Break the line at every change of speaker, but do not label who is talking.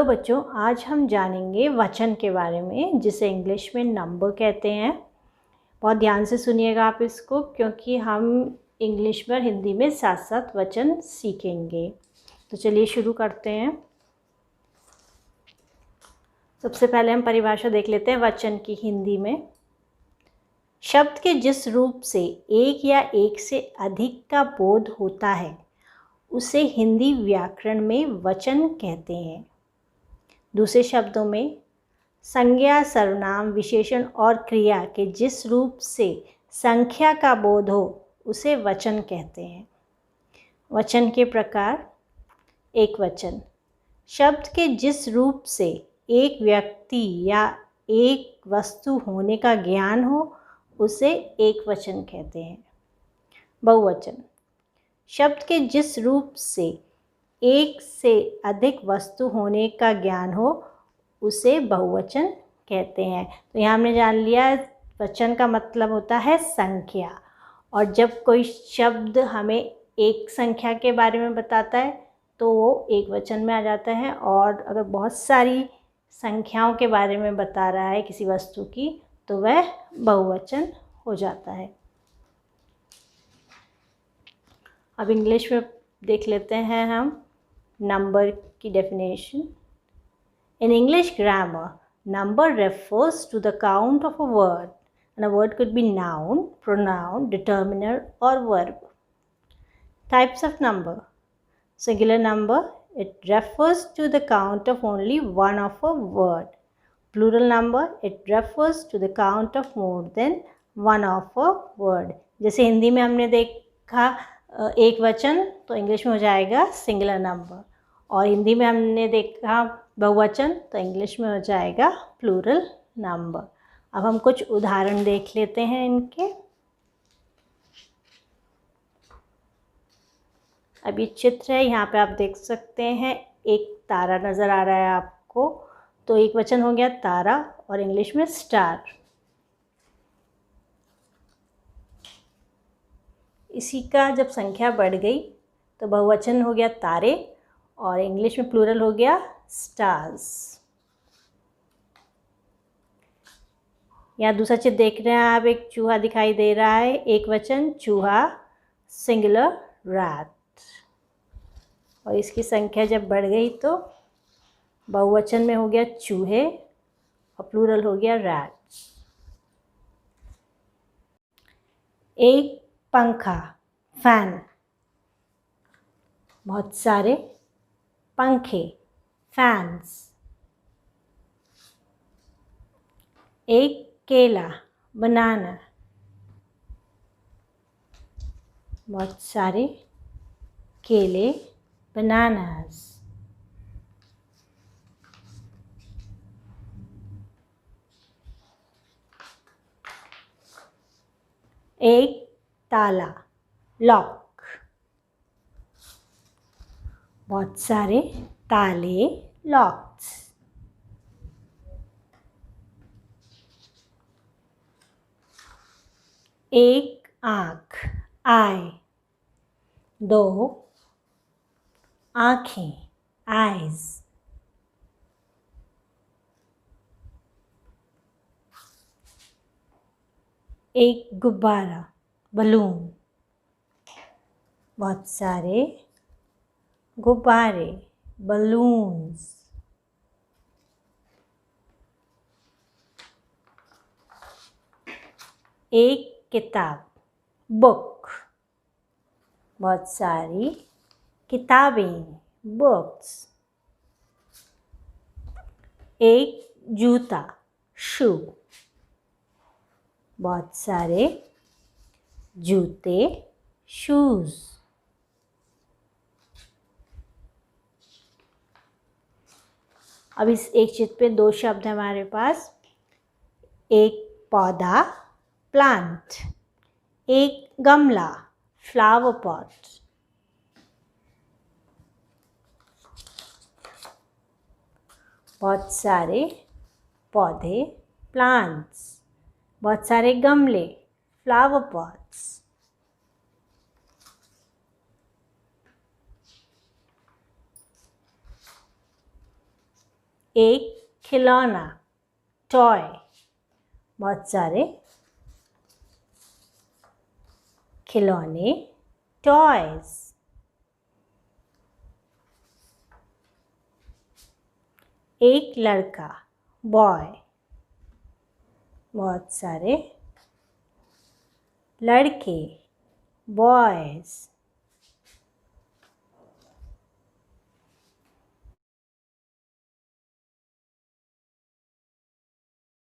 बच्चों, आज हम जानेंगे वचन के बारे में, जिसे इंग्लिश में नंबर कहते हैं। बहुत ध्यान से सुनिएगा आप इसको, क्योंकि हम इंग्लिश में और हिंदी में साथ साथ वचन सीखेंगे। तो चलिए शुरू करते हैं। सबसे पहले हम परिभाषा देख लेते हैं वचन की हिंदी में। शब्द के जिस रूप से एक या एक से अधिक का बोध होता है उसे हिंदी व्याकरण में वचन कहते हैं। दूसरे शब्दों में, संज्ञा, सर्वनाम, विशेषण और क्रिया के जिस रूप से संख्या का बोध हो उसे वचन कहते हैं। वचन के प्रकार। एक वचन, शब्द के जिस रूप से एक व्यक्ति या एक वस्तु होने का ज्ञान हो उसे एक वचन कहते हैं। बहुवचन, शब्द के जिस रूप से एक से अधिक वस्तु होने का ज्ञान हो उसे बहुवचन कहते हैं। तो यहाँ हमने जान लिया वचन का मतलब होता है संख्या, और जब कोई शब्द हमें एक संख्या के बारे में बताता है तो वो एक वचन में आ जाता है, और अगर बहुत सारी संख्याओं के बारे में बता रहा है किसी वस्तु की तो वह बहुवचन हो जाता है। अब इंग्लिश में देख लेते हैं हम नंबर की definition. In English grammar, number refers to the count of a word, and a word could be noun, pronoun, determiner or verb. Types of number. Singular number, it refers to the count of only one of a word. Plural number, it refers to the count of more than one of a word. जैसे हिंदी में हमने देखा एक वचन, तो English में हो जाएगा सिंगुलर नंबर, और हिंदी में हमने देखा बहुवचन तो इंग्लिश में हो जाएगा प्लूरल नंबर। अब हम कुछ उदाहरण देख लेते हैं इनके। अब ये चित्र है, यहाँ पे आप देख सकते हैं एक तारा नज़र आ रहा है आपको, तो एक वचन हो गया तारा और इंग्लिश में स्टार। इसी का जब संख्या बढ़ गई तो बहुवचन हो गया तारे और इंग्लिश में प्लूरल हो गया स्टार्स। यहाँ दूसरा चित्र देख रहे हैं आप, एक चूहा दिखाई दे रहा है, एक वचन चूहा, सिंगुलर रैट, और इसकी संख्या जब बढ़ गई तो बहुवचन में हो गया चूहे और प्लूरल हो गया रैट। एक पंखा, फैन, बहुत सारे पंखे, फैंस। एक केला, बनाना, बहुत सारे केले, बनानास। एक ताला, लॉक, बहुत सारे ताले, लॉक्स। एक आँख, आई, दो आँखें, आइज। एक गुब्बारा, बलून, बहुत सारे गुब्बारे, बलून्स। एक किताब, बुक, बहुत सारी किताबें, बुक्स। एक जूता, शू, बहुत सारे जूते, शूज। अब इस एक चित्र पे दो शब्द हैं हमारे पास, एक पौधा, प्लांट, एक गमला, फ्लावर पॉट। बहुत सारे पौधे, प्लांट्स, बहुत सारे गमले, फ्लावर पॉट्स। एक खिलौना, टॉय, बहुत सारे खिलौने, टॉयज। एक लड़का, बॉय, बहुत सारे लड़के, बॉयज।